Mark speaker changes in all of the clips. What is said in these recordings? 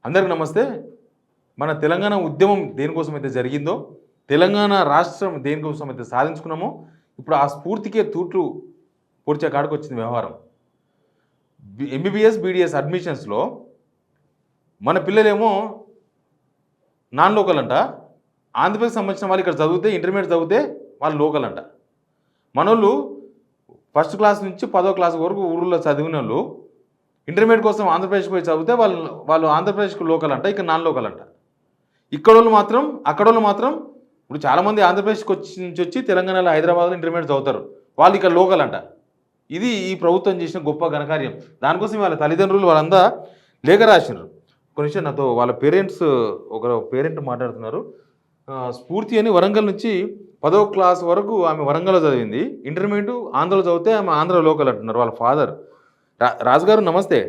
Speaker 1: అందరికి నమస్తే. మన తెలంగాణ ఉద్యమం దేనికోసమైతే జరిగిందో, తెలంగాణ రాష్ట్రం దేనికోసమైతే సాధించుకున్నామో, ఇప్పుడు ఆ స్ఫూర్తికే తూట్లు పొడిచే కాడికొచ్చింది వ్యవహారం. ఎంబీబీఎస్, బీడీఎస్ అడ్మిషన్స్‌లో మన పిల్లలేమో నాన్ లోకల్ అంట. ఆంధ్రప్రదేశ్‌కి సంబంధించిన వాళ్ళు ఇక్కడ చదివితే ఇంటర్మీడియేట్ చదివితే వాళ్ళు లోకల్ అంట. మనోళ్ళు ఫస్ట్ క్లాస్ నుంచి 10వ క్లాస్ వరకు ఊర్లో చదివినోళ్ళు ఇంటర్మీడియట్ కోసం ఆంధ్రప్రదేశ్కి పోయి చదివితే వాళ్ళు ఆంధ్రప్రదేశ్కి లోకల్ అంట, ఇక్కడ నాన్ లోకల్ అంట. అక్కడోళ్ళు మాత్రం ఇప్పుడు చాలామంది ఆంధ్రప్రదేశ్కి నుంచి వచ్చి తెలంగాణలో హైదరాబాద్లో ఇంటర్మీడియట్ చదువుతారు, వాళ్ళు ఇక్కడ లోకల్ అంట. ఇది ఈ ప్రభుత్వం చేసిన గొప్ప ఘనకార్యం. దానికోసం వాళ్ళ తల్లిదండ్రులు వాళ్ళంతా లేఖ రాసినారు. ఒక నిమిషం నాతో వాళ్ళ పేరెంట్స్, ఒక పేరెంట్ మాట్లాడుతున్నారు. స్ఫూర్తి అని వరంగల్ నుంచి 10వ క్లాస్ వరకు ఆమె వరంగల్లో చదివింది, ఇంటర్మీడియట్ ఆంధ్రలో చదివితే ఆమె ఆంధ్ర లోకల్ అంటున్నారు వాళ్ళ ఫాదర్. రాజుగారు నమస్తే.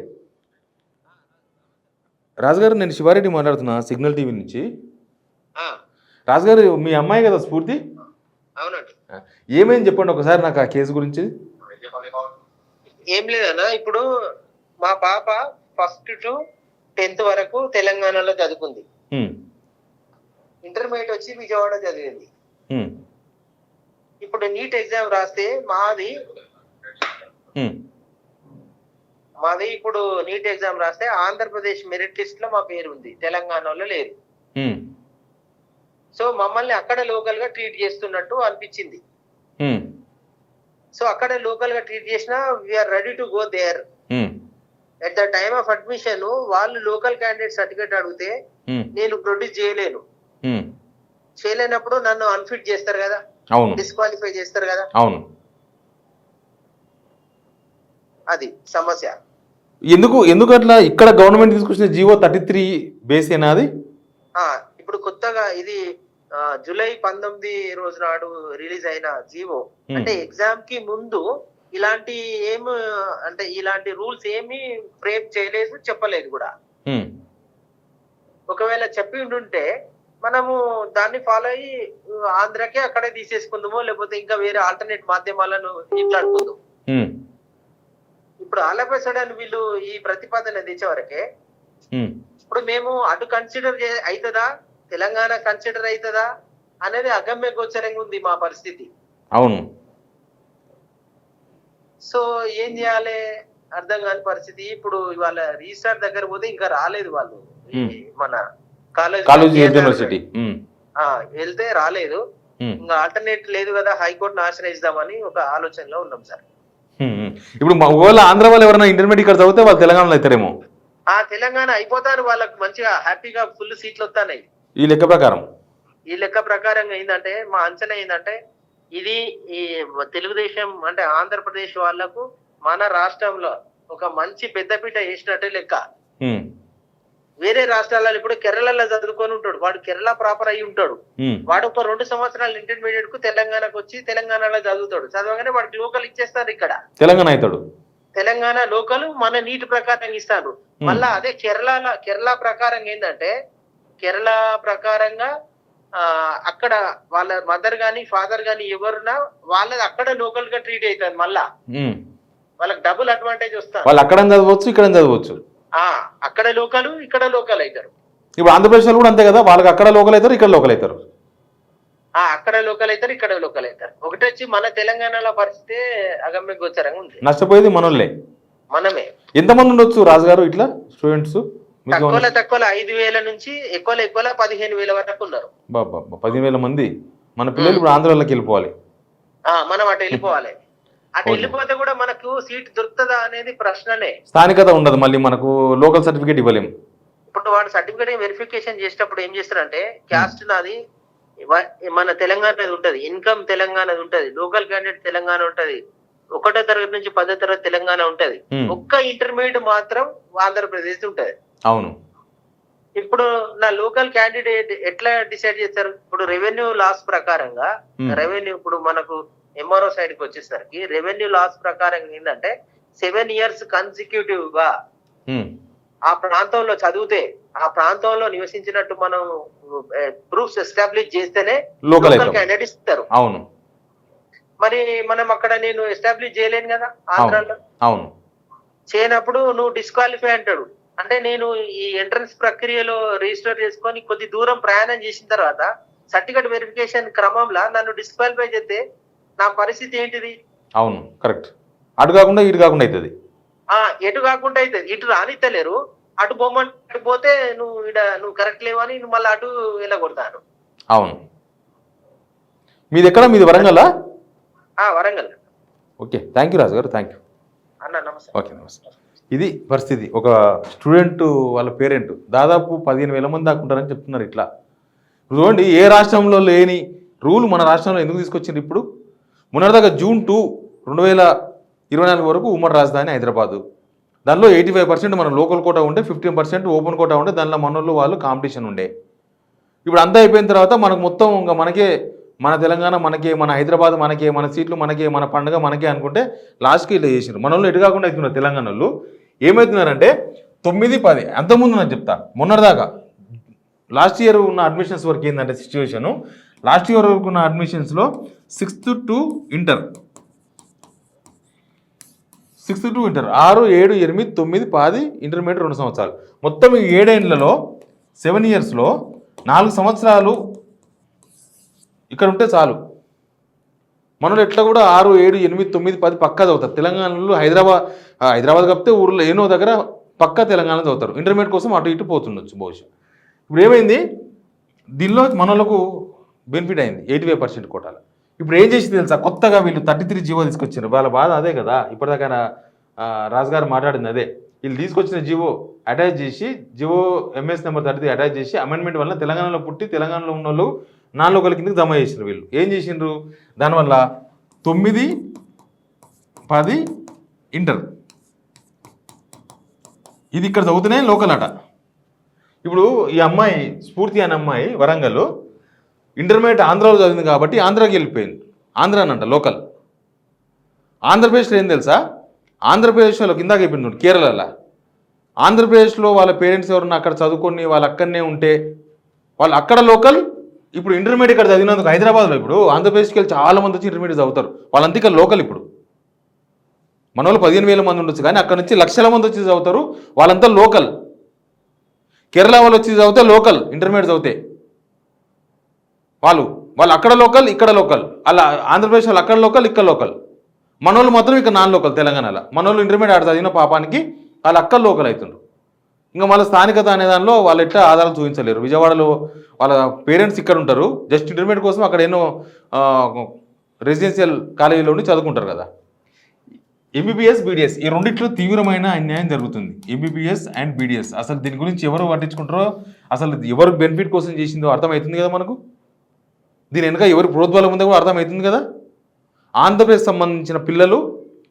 Speaker 1: రాజుగారు, నేను శివారెడ్డి మాట్లాడుతున్నా, సిగ్నల్ టీవీ నుంచి. రాజుగారు, మీ అమ్మాయి కదా స్ఫూర్తి?
Speaker 2: అవునండి.
Speaker 1: ఏమైంది చెప్పండి ఒకసారి నాకు ఆ కేసు గురించి.
Speaker 2: ఏం లేదన్నా, ఇప్పుడు మా పాప ఫస్ట్ టు 10th వరకు తెలంగాణలో చదువుకుంది. ఇంటర్మీడియట్ వచ్చి విజయవాడ చదివింది. ఇప్పుడు నీట్ ఎగ్జామ్ రాస్తే మాది ఇప్పుడు నీట్ ఎగ్జామ్ రాస్తే ఆంధ్రప్రదేశ్ మెరిట్ లిస్ట్ లో మా పేరు ఉంది, తెలంగాణలో లేదు. సో మమ్మల్ని అక్కడ లోకల్ గా ట్రీట్ చేస్తున్నట్టు అనిపించింది. సో అక్కడ లోకల్ గా ట్రీట్ చేసినా we are ready to go there. At the time of admission వాళ్ళు లోకల్ క్యాండిడేట్ సర్టిఫికేట్ అడిగితే నేను ప్రొడ్యూస్ చేయలేనప్పుడు నన్ను అన్ఫిట్ చేస్తారు కదా, డిస్క్వాలిఫై చేస్తారు కదా.
Speaker 1: అవును,
Speaker 2: అది సమస్య.
Speaker 1: ఎందుకు అట్లా? ఇక్కడ గవర్నమెంట్ తీసుకొచ్చిన జీవో 33 బేస్ అది.
Speaker 2: ఇప్పుడు కొత్తగా ఇది జూలై 19 రోజు నాడు రిలీజ్ అయిన జీవో. అంటే ఎగ్జామ్ కి ముందు ఇలాంటి రూల్స్ ఏమి ఫ్రేమ్ చేయలేదు, చెప్పలేదు కూడా. ఒకవేళ చెప్పి ఉంటే మనము దాన్ని ఫాలో అయ్యి ఆంధ్రకే అక్కడే తీసేసుకుందామో, లేకపోతే ఇంకా వేరే ఆల్టర్నేట్ మాధ్యమాలను ఇట్లాడుకుందాం. ఇప్పుడు ఆలపేసడని వీళ్ళు ఈ ప్రతిపాదన తెచ్చే వరకే ఇప్పుడు మేము అటు కన్సిడర్ అవుతుందా, తెలంగాణ కన్సిడర్ అవుతుందా అనేది అగమ్య గోచరంగా ఉంది మా పరిస్థితి.
Speaker 1: అవును.
Speaker 2: సో ఏం చేయాలి అర్థం కాని పరిస్థితి. ఇప్పుడు ఇవాళ రిజిస్ట్రార్ దగ్గర పోతే ఇంకా రాలేదు వాళ్ళు, మన కాలేజ్ యూనివర్సిటీ వెళ్తే రాలేదు. ఇంకా ఆల్టర్నేట్ లేదు కదా, హైకోర్టును ఆశ్రయిద్దామని ఒక ఆలోచనలో ఉన్నాం సార్.
Speaker 1: ఇప్పుడు ఒకవేళ ఆంధ్ర వాళ్ళు ఎవరైనా ఇంటర్మీడియట్ ఇక్కడ చదివితే వాళ్ళు తెలంగాణలో అవుతారేమో.
Speaker 2: తెలంగాణ అయిపోతారు, వాళ్ళకి మంచిగా హ్యాపీగా ఫుల్ సీట్లు వస్తాయి.
Speaker 1: ఈ లెక్క
Speaker 2: ప్రకారంగా ఏంటంటే, మా అంచనా ఏంటంటే, ఇది ఈ తెలుగుదేశం అంటే ఆంధ్రప్రదేశ్ వాళ్లకు మన రాష్ట్రంలో ఒక మంచి పెద్దపీట వేసినట్టే లెక్క. వేరే రాష్ట్రాలలో ఇప్పుడు కేరళలో చదువుకొని ఉంటాడు, వాడు కేరళ ప్రాపర్ అయి ఉంటాడు, వాడు ఒక 2 సంవత్సరాలు ఇంటర్మీడియట్ కు తెలంగాణకు వచ్చి తెలంగాణలో చదువుతాడు. చదవగానే వాడికి లోకల్ ఇచ్చేస్తారు, ఇక్కడ తెలంగాణ లోకల్ మన నీటి ప్రకారం ఇస్తారు. మళ్ళా అదే కేరళ ప్రకారం ఏంటంటే, కేరళ ప్రకారంగా అక్కడ వాళ్ళ మదర్ గాని ఫాదర్ గాని ఎవరున్నా వాళ్ళది అక్కడ లోకల్ గా ట్రీట్ అవుతారు. మళ్ళా వాళ్ళకి డబుల్ అడ్వాంటేజ్ వస్తారు.
Speaker 1: వాళ్ళు అక్కడ చదవచ్చు, ఇక్కడ చదవచ్చు.
Speaker 2: అక్కడ లోకల్, ఇక్కడ లోకల్ అవుతారు.
Speaker 1: ఇప్పుడు ఆంధ్రప్రదేశ్ కూడా అంతే కదా, వాళ్ళకి అక్కడ లోకల్ అవుతారు, ఇక్కడ లోకల్ అవుతారు.
Speaker 2: అక్కడ లోకల్ అవుతారు, ఇక్కడ లోకల్ అవుతారు. ఒకటి వచ్చి మన తెలంగాణలో పరిస్థితి అగమ్య గోచరంగా ఉంది.
Speaker 1: నష్టపోయేది మనమే. ఎంతమంది ఉండొచ్చు రాజుగారు ఇట్లా స్టూడెంట్స్?
Speaker 2: తక్కువ 5,000 నుంచి ఎక్కువ 15,000 వరకు ఉన్నారు.
Speaker 1: 10,000 మంది మన పిల్లలు ఇప్పుడు ఆంధ్రాలోకి వెళ్ళిపోవాలి.
Speaker 2: మనం అటు వెళ్ళిపోవాలి. అటు వెళ్ళిపోతే కూడా మనకు సీట్ దొరుకుతుందా అనేది ప్రశ్ననే.
Speaker 1: స్థానికత ఉండదు, మళ్ళీ మనకు లోకల్ సర్టిఫికేట్ ఇవ్వలేము.
Speaker 2: ఇప్పుడు వాడు సర్టిఫికేట్ వెరిఫికేషన్ చేసేటప్పుడు ఏం చేస్తారంటే, క్యాస్ట్ నాది మన తెలంగాణ ఉంటది, ఇన్కమ్ తెలంగాణ ఉంటది, లోకల్ క్యాండిడేట్ తెలంగాణ ఉంటది, 1వ తరగతి నుంచి 10వ తరగతి తెలంగాణ ఉంటది, ఒక్క ఇంటర్మీడియట్ మాత్రం ఆంధ్రప్రదేశ్ ఉంటది.
Speaker 1: అవును.
Speaker 2: ఇప్పుడు నా లోకల్ క్యాండిడేట్ ఎట్లా డిసైడ్ చేస్తారు? ఇప్పుడు రెవెన్యూ లాస్ ప్రకారంగా, ఇప్పుడు మనకు ఎంఆర్ఓ సైడ్ కి వచ్చేసరికి రెవెన్యూ లాస్ ప్రకారం ఏంటంటే 7 years కన్సిక్యూటివ్ గా ఆ ప్రాంతంలో చదివితే, ఆ ప్రాంతంలో నివసించినట్టు మనం ప్రూఫ్స్ ఎస్టాబ్లిష్ చేస్తేనే లోకల్ క్యాండిడేట్ ఇస్తారు.
Speaker 1: అవును.
Speaker 2: మరి మనం అక్కడ నేను ఎస్టాబ్లిష్ చేయలేను కదా ఆంధ్రాలో.
Speaker 1: అవును.
Speaker 2: చేయనప్పుడు నువ్వు డిస్క్వాలిఫై అంటాడు. అంటే నేను ఈ ఎంట్రన్స్ ప్రక్రియలో రిజిస్టర్ చేసుకొని కొద్ది దూరం ప్రయాణం చేసిన తర్వాత సర్టిఫికేట్ వెరిఫికేషన్ క్రమంలో నన్ను డిస్క్వాలిఫై చేస్తే నా పరిస్థితి ఏంటిది?
Speaker 1: అవును, కరెక్ట్. అటు కాకుండా ఇటు కాకుండా అవుతుంది.
Speaker 2: ఎటు కాకుండా అయితే ఇటు రానిత్తలేరు, అటు అటు పోతే నువ్వు కరెక్ట్ లేవని నువ్వు మళ్ళీ అటు వెళ్ళగొడతాను.
Speaker 1: అవును. మీది ఎక్కడ? మీది Warangal?
Speaker 2: Warangal.
Speaker 1: Okay, thank you Raju గారు, థ్యాంక్ యూ
Speaker 2: అన్న. నమస్తే.
Speaker 1: ఓకే, నమస్తే. ఇది పరిస్థితి. ఒక స్టూడెంట్ వాళ్ళ పేరెంట్ దాదాపు 15,000 మంది దాకా ఉంటారని చెప్తున్నారు. ఇట్లా చూడండి, ఏ రాష్ట్రంలో లేని రూల్ మన రాష్ట్రంలో ఎందుకు తీసుకొచ్చింది ఇప్పుడు? మొన్నటిదాకా June 2, 2024 వరకు ఉమ్మడి రాజధాని హైదరాబాదు. దానిలో 85% మన లోకల్ కోటా ఉండే, 15% ఓపెన్ కోటా ఉండే. దానిలో మనోళ్ళు వాళ్ళు కాంపిటీషన్ ఉండే. ఇప్పుడు అంతా అయిపోయిన తర్వాత మనకు మొత్తం ఇంకా మనకే, మన తెలంగాణ మనకే, మన హైదరాబాద్ మనకే, మన సీట్లు మనకే, మన పండుగ మనకే అనుకుంటే లాస్ట్కి ఇలా చేసినారు. మన వాళ్ళు ఎటు కాకుండా అవుతున్నారు. తెలంగాణ వాళ్ళు ఏమవుతున్నారంటే 9, 10 అంతకుముందు నాకు చెప్తా, మొన్నటిదాకా లాస్ట్ ఇయర్ ఉన్న అడ్మిషన్స్ వరకు ఏంటంటే సిచ్యువేషను, లాస్ట్ ఇయర్ వరకు ఉన్న అడ్మిషన్స్లో 6th to inter 6th to inter 6, 7, 8, 9, 10 intermediate 2 సంవత్సరాలు. మొత్తం ఈ 7 ఏళ్లలో 7 ఇయర్స్లో 4 సంవత్సరాలు ఇక్కడ ఉంటే చాలు. మనలో ఎట్లా కూడా 6, 7, 8, 9, 10 పక్కా చదువుతారు. తెలంగాణలో హైదరాబాద్ కాకపోతే ఊర్లో ఏనో దగ్గర పక్కా తెలంగాణలో చదువుతారు. ఇంటర్మీడియట్ కోసం అటు ఇటు పోతుండొచ్చు బహుశా. ఇప్పుడు ఏమైంది, దీనిలో మనలకు బెనిఫిట్ అయింది 85% కోటాలు. ఇప్పుడు ఏం చేసి తెలుసా, కొత్తగా వీళ్ళు 33 జీవో తీసుకొచ్చారు. వాళ్ళ బాధ అదే కదా, ఇప్పటిదాకా రాజుగారు మాట్లాడింది అదే. వీళ్ళు తీసుకొచ్చిన జీవో అటాచ్ చేసి, జీవో MS నెంబర్ 33 అటాచ్ చేసి, అమెండ్మెంట్ వల్ల తెలంగాణలో పుట్టి తెలంగాణలో ఉన్న వాళ్ళు నాన్ లోకల్ కిందకి జమ చేసినారు. వీళ్ళు ఏం చేసిండ్రు, దానివల్ల 9, 10 ఇంటర్ ఇది ఇక్కడ చదువుతూనే లోకల్ అట. ఇప్పుడు ఈ అమ్మాయి స్ఫూర్తి అనే అమ్మాయి వరంగల్ ఇంటర్మీడియట్ ఆంధ్రాలో చదివింది కాబట్టి ఆంధ్రాకి వెళ్ళిపోయింది. ఆంధ్రానంట లోకల్. ఆంధ్రప్రదేశ్లో ఏం తెలుసా, ఆంధ్రప్రదేశ్ వాళ్ళు కిందాక అయిపోయింది కేరళలో. ఆంధ్రప్రదేశ్లో వాళ్ళ పేరెంట్స్ ఎవరన్నా అక్కడ చదువుకొని వాళ్ళు అక్కడనే ఉంటే వాళ్ళు అక్కడ లోకల్. ఇప్పుడు ఇంటర్మీడియట్ ఇక్కడ చదివినందుకు హైదరాబాద్లో ఇప్పుడు ఆంధ్రప్రదేశ్కి వెళ్ళి చాలా మంది వచ్చి ఇంటర్మీడియట్ చదువుతారు. వాళ్ళంతా ఇక్కడ లోకల్. ఇప్పుడు మన వాళ్ళు 15,000 మంది ఉండొచ్చు, కానీ అక్కడ నుంచి లక్షల మంది వచ్చి చదువుతారు. వాళ్ళంతా లోకల్. కేరళ వాళ్ళు వచ్చి చదివితే లోకల్, ఇంటర్మీడియట్ చదివితే వాళ్ళు అక్కడ లోకల్, ఇక్కడ లోకల్. అలా ఆంధ్రప్రదేశ్ వాళ్ళు అక్కడ లోకల్, ఇక్కడ లోకల్. మనోళ్ళు మాత్రం ఇక్కడ నాన్ లోకల్ తెలంగాణలో. మనోళ్ళు ఇంటర్మీడియట్ ఆడ చదివిన పాపానికి వాళ్ళు అక్కడ లోకల్ అవుతుండ్రు. ఇంకా మళ్ళీ స్థానికత అనే దానిలో వాళ్ళు ఎట్లా ఆధారాలు చూపించలేరు. విజయవాడలో వాళ్ళ పేరెంట్స్ ఇక్కడ ఉంటారు, జస్ట్ ఇంటర్మీడియట్ కోసం అక్కడ ఎన్నో రెసిడెన్షియల్ కాలేజీలో ఉండి చదువుకుంటారు కదా. MBBS, BDS ఈ రెండిట్లో తీవ్రమైన అన్యాయం జరుగుతుంది. MBBS అండ్ BDS అసలు దీని గురించి ఎవరు పట్టించుకుంటారో, అసలు ఎవరు బెనిఫిట్ కోసం చేసిందో అర్థమవుతుంది కదా మనకు. దీని వెనుక ఎవరు ప్రోద్బలం ఉందో కూడా అర్థమవుతుంది కదా. ఆంధ్రప్రదేశ్ సంబంధించిన పిల్లలు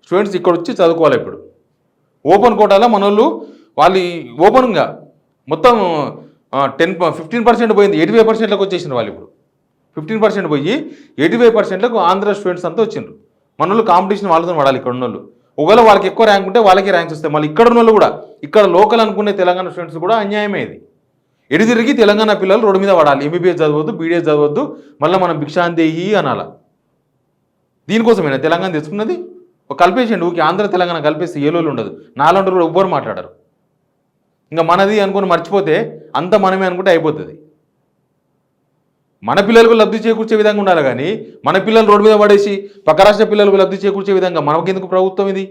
Speaker 1: స్టూడెంట్స్ ఇక్కడ వచ్చి చదువుకోవాలి. ఇప్పుడు ఓపెన్ కోటాలో మనోళ్ళు వాళ్ళు ఓపెన్గా మొత్తం 15% పోయింది, 85%లకు వచ్చేసిండ్రు వాళ్ళు. ఇప్పుడు 15% పోయి 85%లకు ఆంధ్ర స్టూడెంట్స్ అంతా వచ్చిండ్రు. మనోళ్ళు కాంపిటీషన్ వాళ్ళతో పడాలి. ఇక్కడ ఉన్న వాళ్ళు ఒకవేళ వాళ్ళకి ఎక్కువ ర్యాంక్ ఉంటే వాళ్ళకి ర్యాంక్స్ వస్తాయి. మళ్ళీ ఇక్కడ ఉన్న వాళ్ళు కూడా, ఇక్కడ లోకల్ అనుకునే తెలంగాణ స్టూడెంట్స్ కూడా అన్యాయమే ఇది. ఎడి తిరిగి తెలంగాణ పిల్లలు రోడ్డు మీద పడాలి. MBBS చదవద్దు, BDS చదవద్దు, మళ్ళీ మనం భిక్షాందేహి అనాల. దీనికోసమేనా తెలంగాణ తెచ్చుకున్నది? కలిపేసిండు ఊరికి ఆంధ్ర తెలంగాణ కలిపేస్తే ఏలోళ్ళు ఉండదు. నాలుగు కూడా ఎవ్వరు మాట్లాడరు. ఇంకా మనది అనుకుని మర్చిపోతే అంత మనమే అనుకుంటే అయిపోతుంది. మన పిల్లలకు లబ్ధి చేకూర్చే విధంగా ఉండాలి, కానీ మన పిల్లలు రోడ్డు మీద పడేసి పక్క రాష్ట్ర పిల్లలకు లబ్ధి చేకూర్చే విధంగా మనకెందుకు ప్రభుత్వం ఇది?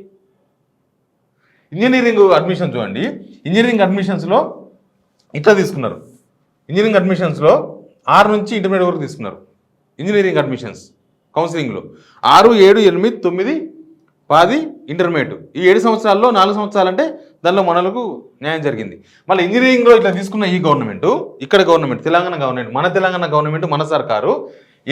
Speaker 1: ఇంజనీరింగ్ అడ్మిషన్ చూడండి. ఇంజనీరింగ్ అడ్మిషన్స్లో ఇట్లా తీసుకున్నారు. ఇంజనీరింగ్ అడ్మిషన్స్లో 6 నుంచి ఇంటర్మీడియట్ వరకు తీసుకున్నారు. ఇంజనీరింగ్ అడ్మిషన్స్ కౌన్సిలింగ్లో 6, 7, 8, 9, 10 ఇంటర్మీడియట్. ఈ 7 సంవత్సరాల్లో 4 సంవత్సరాలు అంటే దానిలో మనలకు న్యాయం జరిగింది. మళ్ళీ ఇంజనీరింగ్లో ఇట్లా తీసుకున్న ఈ గవర్నమెంట్, ఇక్కడ గవర్నమెంట్, తెలంగాణ గవర్నమెంట్, మన తెలంగాణ గవర్నమెంట్, మన సర్కారు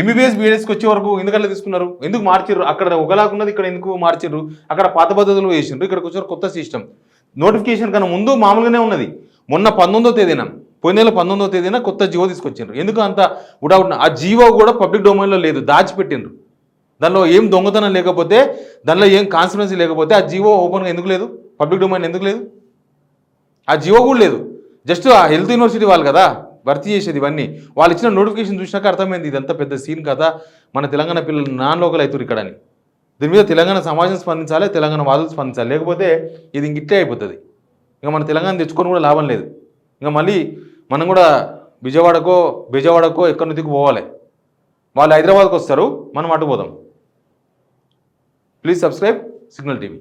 Speaker 1: MBBS, BDSకి వచ్చే వరకు ఎందుకట్లా తీసుకున్నారు? ఎందుకు మార్చిర్రు? అక్కడ ఒకలాగున్నది, ఇక్కడ ఎందుకు మార్చిర్రు? అక్కడ పాత పద్ధతులు వేసిండ్రు, ఇక్కడికి వచ్చారు కొత్త సిస్టమ్. నోటిఫికేషన్ కన్నా ముందు మామూలుగానే ఉన్నది. మొన్న 19వ తేదీన, పోయిన నెల 19వ తేదీన కొత్త జీవో తీసుకొచ్చిండ్రు. ఎందుకు అంత ఉడావుడిన? ఆ జీవో కూడా పబ్లిక్ డొమైన్లో లేదు, దాచిపెట్టిండ్రు. దానిలో ఏం దొంగతనం లేకపోతే, దానిలో ఏం కాన్స్పిరెన్సీ లేకపోతే ఆ జీవో ఓపెన్గా ఎందుకు లేదు? పబ్లిక్ డొమైన్ ఎందుకు లేదు? ఆ జీవో కూడా లేదు. జస్ట్ ఆ హెల్త్ యూనివర్సిటీ వాళ్ళు కదా భర్తీ చేసేది ఇవన్నీ. వాళ్ళు ఇచ్చిన నోటిఫికేషన్ చూసినాక అర్థమైంది ఇదంతా పెద్ద సీన్ కదా, మన తెలంగాణ పిల్లలు నాన్ లోకల్ అవుతారు ఇక్కడ అని. దీని మీద తెలంగాణ సమాజం స్పందించాలి, తెలంగాణ వాదులు స్పందించాలి, లేకపోతే ఇది ఇంకిట్టే అయిపోతుంది. ఇక మన తెలంగాణ తెచ్చుకొని కూడా లాభం లేదు. ఇక మళ్ళీ మనం కూడా బెజవాడకో ఎక్కడి నుండికి పోవాలి. వాళ్ళు హైదరాబాద్కి వస్తారు, మనం అటు పోదాం. Please subscribe signal TV.